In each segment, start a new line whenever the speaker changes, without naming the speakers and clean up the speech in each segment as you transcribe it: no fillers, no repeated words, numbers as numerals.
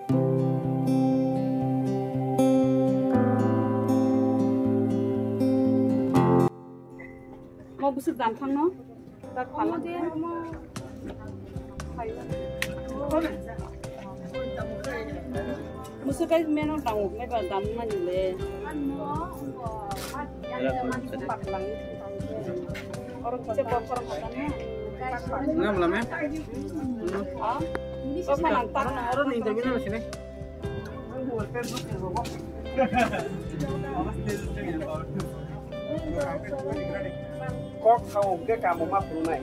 Mau busuk dampang no? Tak pala dia. Busuk kai meno tang me ba dam na ni le. Orang kita baper makannya.
Enggak belum ya?
Ah? Kok mantak?
Orang interview di sini. Kok kau ke kamu mah Brunei?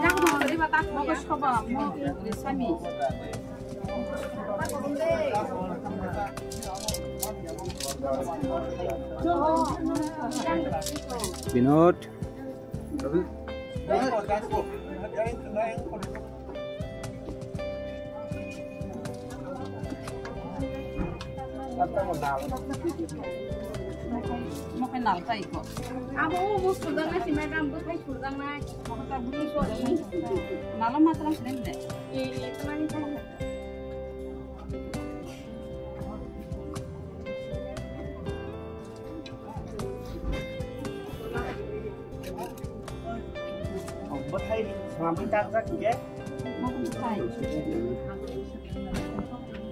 Yang mau beli batak mau ke sekolah mau di sini.
Binod.
Mau kenal saya kok. Aku mau sudah ngasih madam, bukan sudah ngasih. Mau kita beli sudah ngasih. Malam matram sedang deh. Itu nanti saya.
Buat hai selama kita tak ya?
Mau bukai.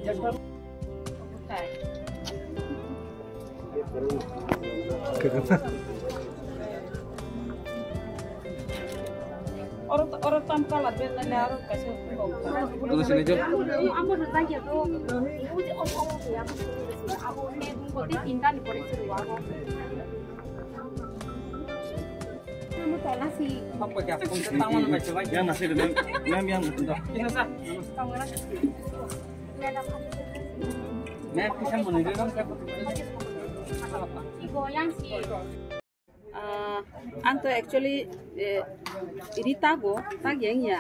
Just
Bukai. Orang tanpa lah biar nanti harus kasih
Tunggu sini aja.
Aku sudah tanya tuh, itu om ya, aku nih bukti tinta di polisi aku. Kamu tahu nasi?
Apa ya? Tangan apa coba? Ya nasi dengan yang bentuk. Ini sah.
Kamu nasi?
Nah, kita mau nih kan
Digoyang sih. Anto actually ini tago yang ya.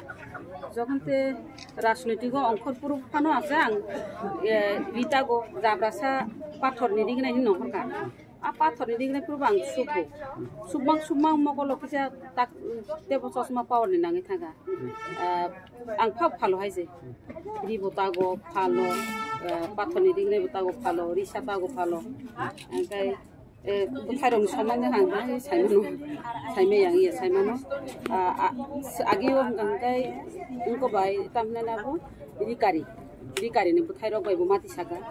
Jokan te rasniti go angkor puru pano ase ang vitago jabrasa pathor ni digna ni nongkor ka. Apa pathor ni digna puru bang subang moko lokisa tak tebo sosma power ni nangi thaga. Ang phalo haise. Ri botago phalo pathor ni digna botago phalo risa tago phalo. Angkai bukan sama dengan hangga, saya yang iya saya mana, agi orang gangkai, engkau bayi tampilnya apa, ini kari ni bukan orang bayi mati saga,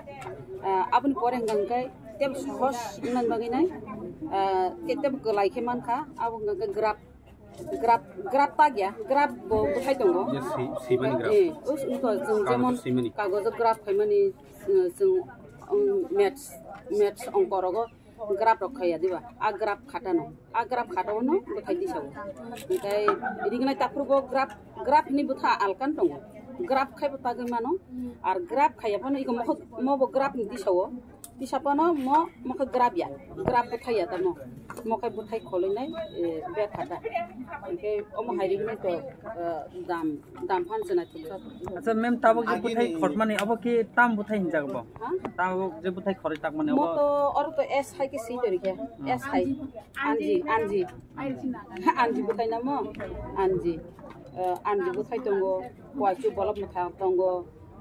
apa ni orang gangkai, tiap hos nan baginai, tiap kelai keman ka, apa gangkai grab tag ya, grab bukan tunggu, us untuk zaman kagus grab kemani, match ongkorogo. Grab rokhaya diba agrab khatano no buthai disaw nitai irigna taprugo grab ni butha alkan tong grab khai butha mano ar grab khaya pano iko mo grab ni disaw disapano mo ka grab buthai ya tamo mo kai buthai kholai be khata ke omo hairigna to dam phan jana thuksa
अच्छा मैम ताबो के बुथाई खटमाने अब के ताम बुथाई हिंजा गबो ताबो जे बुथाई खरै ताक माने
अब तो और तो एस हाई के सी तरी के एस हाई आंजी बुथाई नामो आंजी बुथाई तंगो वाइचु बलब मथा तंगो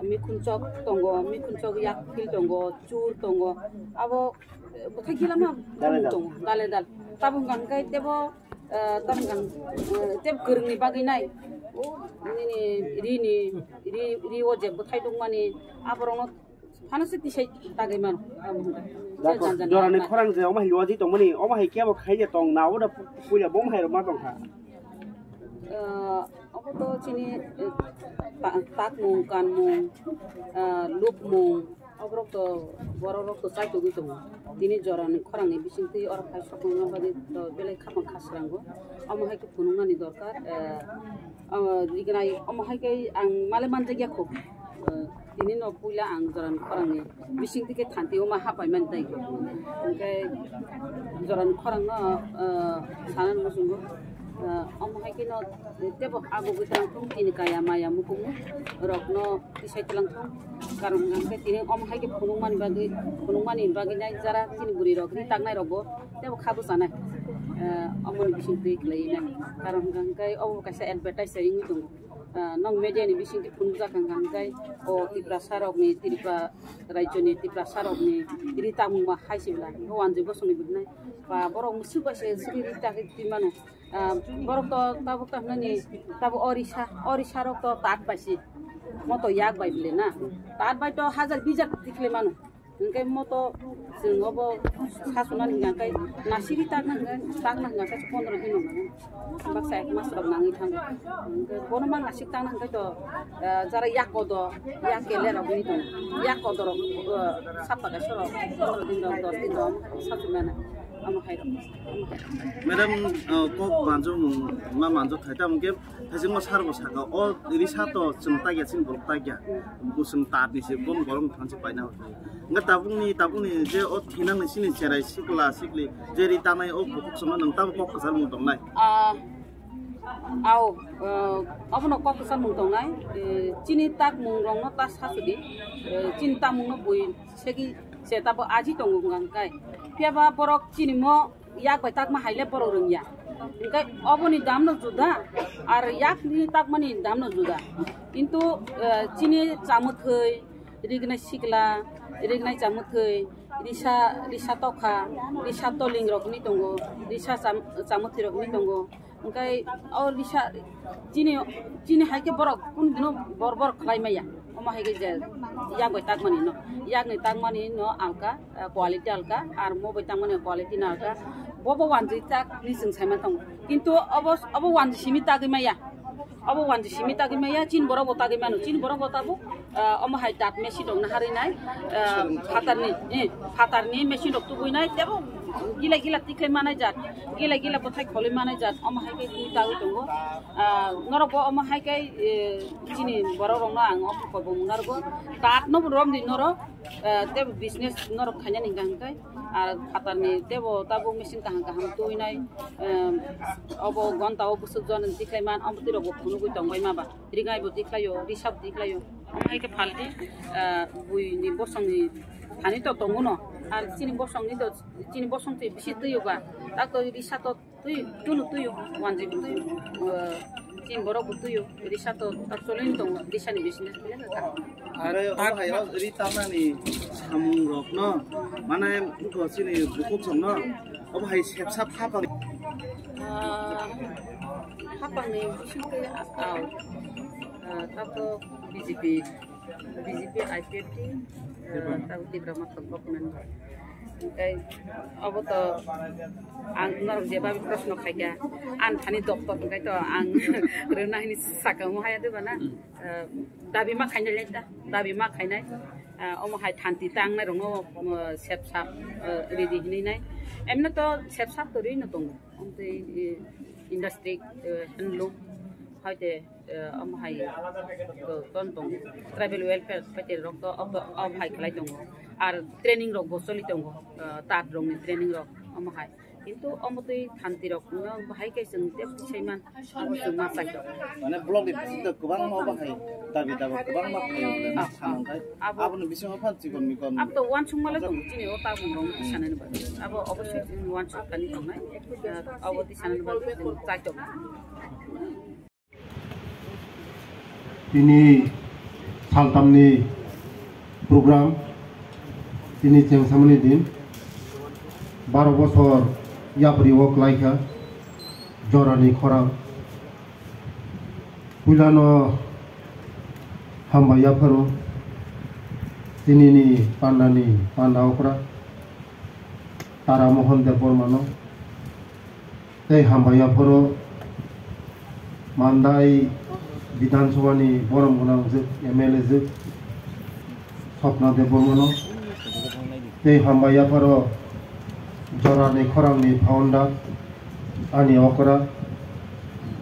मिखुनचक याक फिल तंगो चूर तंगो अब बुथाई गिलामा तंगो दाले दाल ताबो गंगाय देबो तेब गोरोंनि बागै नाय रि अजे बुथाय दं माने आबरंनो फानसे दिसै तागै मान
जरानि खरां जे अमा हिलवादि दंमोनि अमा हायकेबो खायजे दं नावदा पुइला बम हायरो मा दंखा
अब तो चिनि ताक मुं कान मुं लुप मुं अब्रक तो बररक तो साइतो गई दं दिनै जरानि खरांनि बिसिंति अर फाय सपनो बादि तो बेले खामा खासरांगो अमा हायके फुनुंगानि दरकार इगनाय अमा हायके आं माले मान जायगाखौ दिनै न पुइला आं जरानि खरांनि बिसिंतिके थान्ति अमा हापाय मान दाय ओंखाय जरानि खरांनो सानान मसुंगो अमा हायके न तेबो आगो गैथांथों दिनै गाया माया मुकुमु रकनो दिसायथलांथों कारण गांके दिनै अमा हायके फुनुंमानि बागै नाय जारा दिनै बुरि रकनि तागनाय रबो तेबो खाबु जानाय amon bising tui klei na karon gangkai obo kaisa advertising itu nong media ni bising ki punja gangkai o tipra sarok ni tipra raijo ni tipra sarok ni rita muma haisibla no anje bosoni bidnai ba borok musu ba se sri rita ki timano borok to tabu kamnani tabu orisa rok to tat basi moto yak bai bile na tat bai to 1000 tikle manu engkai moto singobo hasunan ngangkai nasiri tak ngangkai 15 din nang bak sa ek mas rok nangi thang bono mang nasik tang ngangkai to jara yak odo yak kele rok ni to yak odo rok sapa ka soro 15 din rok 10 din rok sapumana
Madam, kok manjo ma manjo khaita mungkin hasil mas harbo saka oh ini satu semta ya sing bolak ya musim tat ni sih bom gorong fansi paina nggak tabung ni je oh hinang ni sini cerai sikli jadi tanai oh pokok semua nang tabu kok kesal mungtong nai
apa nak kok kesal mungtong nai cini tak mungrong no tas hasudi cinta mungno bui segi saya tabu aji tonggung ngangkai piaba borok cini mo yak bai tak ma haile borok rung ya engkai obo ni dam no juda ar yak ni tak mani dam no juda kintu cini camut khoi rigna sikla rigna camut khoi risa tokha risa toling rok ni tongo risa camut rok ni tongo engkai or risa cini haike borok kun dino bor khlai maya oma haike je yak bai tak mani no yak ni tak mani no alka quality alka ar mo bai tak mani quality na alka bobo wanji tak ni sing saima tong kintu abo wanji simi tak maya abo wanji simi tak maya cin boro bota ge manu cin boro bota bu oma hai dat mesi dong na hari nai fatarni mesi dok tu bui nai tebo gila tikle mana jat gila pothai khole mana jat oma hai ke tahu tongo noroko oma hai ke cini boro rong na ang om ko bung nargo tat no rom di noro tebo business norok khanya ningang kai ar fatarni tebo tabu mesin kahang tu nai obo gonta obo sujjon tiklai man om tiro go phunu gui tongbai ma ba ringai bo tiklayo risab tiklayo om hai ke phalti bui ni bosong ni hani to tongo no ar cini bosong ni to cini bosong te bisi tuyo ga tak to risa to tuyo wanji tuyo cini borok tuyo risa to tak solin tongo risa ni business pila ka
are oh hayo rita mani samung rok no mana ko sini bukuk som no oh hai sepsap hapang
ni sinte atau tak to BJP IPFT tahu di drama tengkok nan kai abo to ang nar jeba prashno khaija an thani doktor kai to ang rena ni sakamu haya de bana dabi ma khainai leta dabi ma khainai omo hai thanti tang na rong sep sap ready ni nai emna to sep sap to ri no tong omte industry handloom haite om hai to ton tong travel welfare pate rok to om hai khlai tong ar training rok bosoli tong tat rong ni training rok om hai kintu omotei thanti rok no bahai kai sing te seiman abo sing ma sai to
mane blog di to kubang mo ba hai dabi kubang ma kai abo no bising ma phanti kon mi kon
ab to wan chung mala tong chini o ta bung rong sanan ba abo obosoi wan chung kani tong nai abo ti sanan ba sai to
ini saltamni program ini cengsamani din 12 বছর yapri wok laika jorani khorang pulano hamba yaparo tinini panda okra tara mohon de pormano ei hamba yaparo mandai বিধানসভা নি বরম গনাং যে এমএলএ যে স্বপ্ন দে বর্মনো এই হামবাইয়া পর জরানি খরাংনি ফাউন্ডার আনি অকরা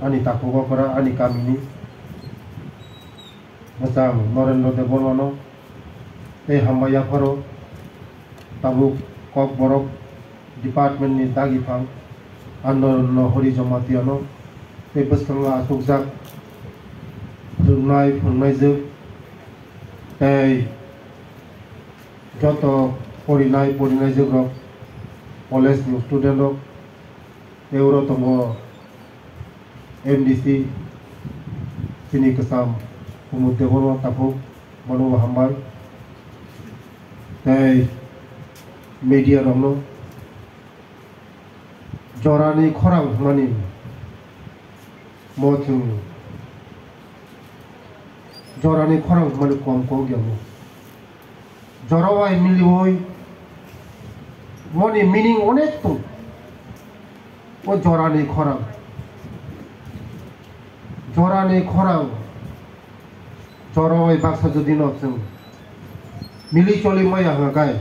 আনি তাকু অকরা আনি কামিনি মোজাং নরেন্দ্র দে বর্মনো এই হামবাইয়া পর তাবু কক বরক ডিপার্টমেন্ট নি দাগিফাং আন্দোলন হরি জমাতিয়ানো এই বস্তঙ্গা আসুকজাক Runai phunai zuk ei joto porinai zuk rok college ni student rok Eurotomo MDC sini kesam umute bono tapu bono hambai tei media romno jorani khorang mani mothung jorani khorang mani kom ko gyamo jorawai milioi moni meaning onek tu o jorani khorang jorawai baksa jodi no chung mili choli maya ngakai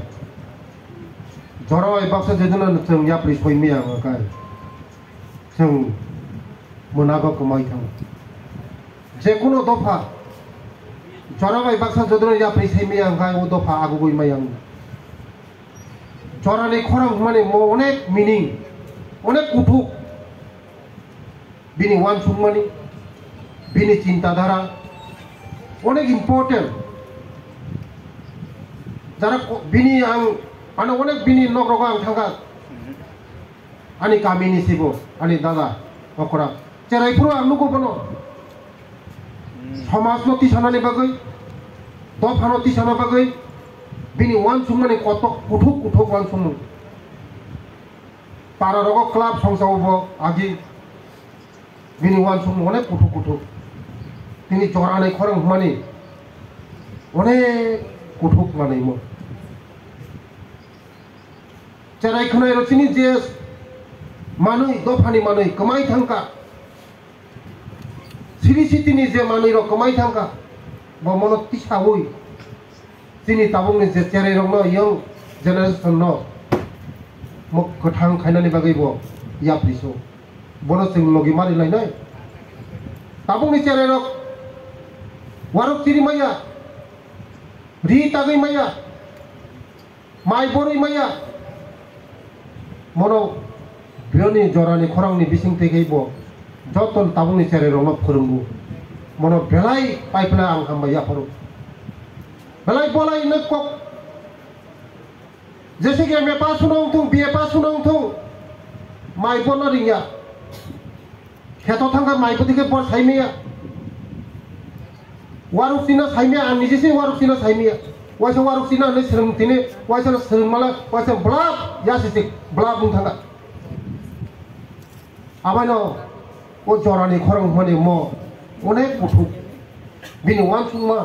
jorawai baksa jodi no chung yapri soi maya ngakai chung munago kamai thang je kono dofa jorawai baksa jodi no yapri soi maya ngakai o dofa agugoi maya jorani khorang mane mo onek meaning onek kuthuk bini wan sumani bini cintadhara onek important jara bini ang ana onek bini nokrogo ang thanga ani kamini sibo ani dada okora cherai puro ang nuko bono সমাজ নতি সানানি বাগৈ দফানতি সানা বাগৈ bini wan sumani kotok kuthuk wan sumu para rogo club songsawo agi bini wan sumu onek kuthuk tini jorane khorang mani onek kuthuk mani mo cherai khnai ro chini je manui dofani manui kamai thangka siri sitini je manui ro kamai thangka bo mono tisa hoi sini tabung ni cherai rong no young generation no mok kothang khainani bagai bo ya priso bono sing logi mari lai nai tabung ni cherai rok warok tiri maya ri tagai maya mai boroi maya mono bioni jorani khorang ni bising tegei bo joton tabung ni cherai rong no phurungu mono belai paipna ang hamba ya phoru belai bolai nekok जैसे कि मैं पास सुनाऊं तुम बीए पास सुनाऊं तुम माई बोल रिंगा खेतो थंगा माई पति के पर साइमिया वारुसिना साइमिया आं निजे से वारुसिना साइमिया वासे वारुसिना ने सरम तिने वासे सरम माला वासे ब्लाब यासे ब्लाब बुं थंगा आबानो ओ जरानि खरं माने मो अनेक कुथुक बिनि वान सुमा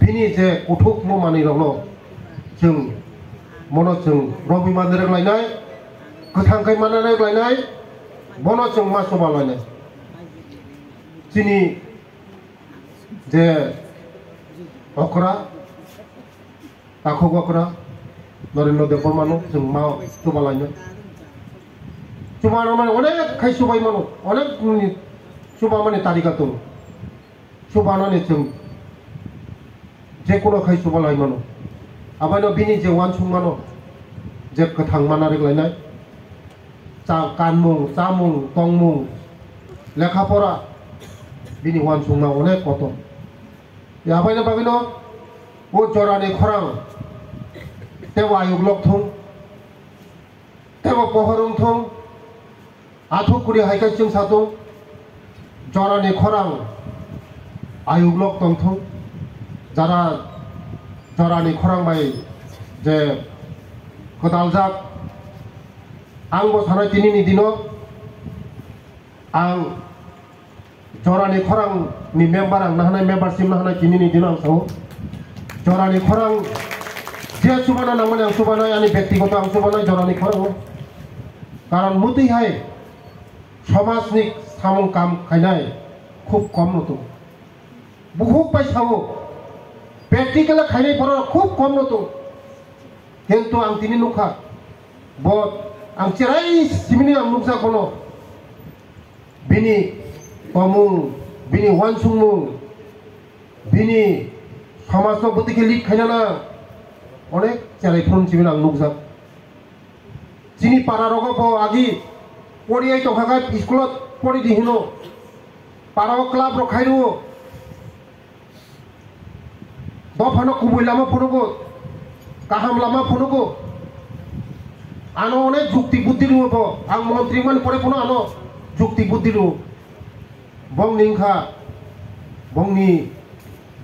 बिनि जे कुथुक मो माने रनो जों mono chung robi mandere lainai kathang kai manane lainai mono chung masoba lainai sini je okra takho okra norino de formano chung ma soba lainai cuma mane onek khai sobai mano onek soba mane tarika tu soba nane chung je kono khai soba lai mano abano bini je wan sungmano je kathang manarek lainai cha kanmung chamung tongmung lekha pora bini wan sungma onek koto ya abano babino o jorani khorang tewa yuglok thung tewa pohorung thung athuk kuri haikai chung satung jorani khorang ayuglok tong thung jara jorani khorang bai je kodaljak ang bo sanai tini ni dino ang jorani khorang ni member ang nahanai membership nahanai tini ni dino ang sahu jorani khorang je subana namane ang subana ani ব্যক্তিগত ang subana jorani khorang karon muti hai সমাজনিক samung kam khainai khub kom notu buhuk pai samu practical khainai poro khub kom notu কিন্তু ang tini nukha bot ang cerai simini ang nuksa kono bini tomung bini wansungmung bini samasno butike lit khainana onek cerai phun simini ang nuksa chini para rogo bo agi poriai to khaga iskolot pori dihino para club ro khairu dofano kubui lama phonugo kaham lama phonugo ano one jukti buddhi lu bo ang montri man pore puno ano jukti buddhi lu bong ningkha bong ni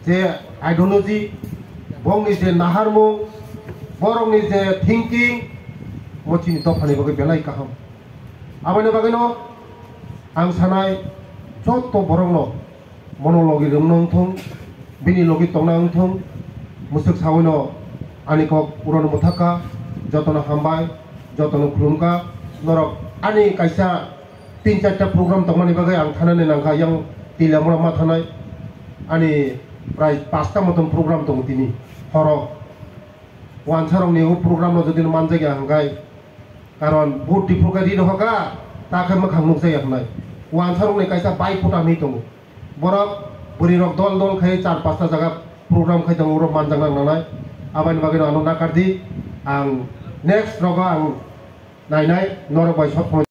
je ideology bong ni je naharmung borong ni je thinking mochi ni tofani bagai belai kaham abane bagai no ang sanai chot to borong no monologi rumnong thong bini logi tongnang thong musuk sawino ani kok uron muthaka jotono hambai jotono khulumka norok ani kaisa 3-4 program tongmani bagai ang thanane nangkha yang tilamura ma thanai ani prai 5ta moton program tong tini horo wansarong ni program no jodi manjai hanggai karon বহুত ডিফুকারি রহকা তাকে মখাং মুকজাই আপনাই wansarong ni kaisa bai puta mi tong borok buri rok dol dol khai 4-5ta jaga program khai tong ro manjang nang nanai abain bagai no anona kardi ang next roga ang nai nai norok bai sop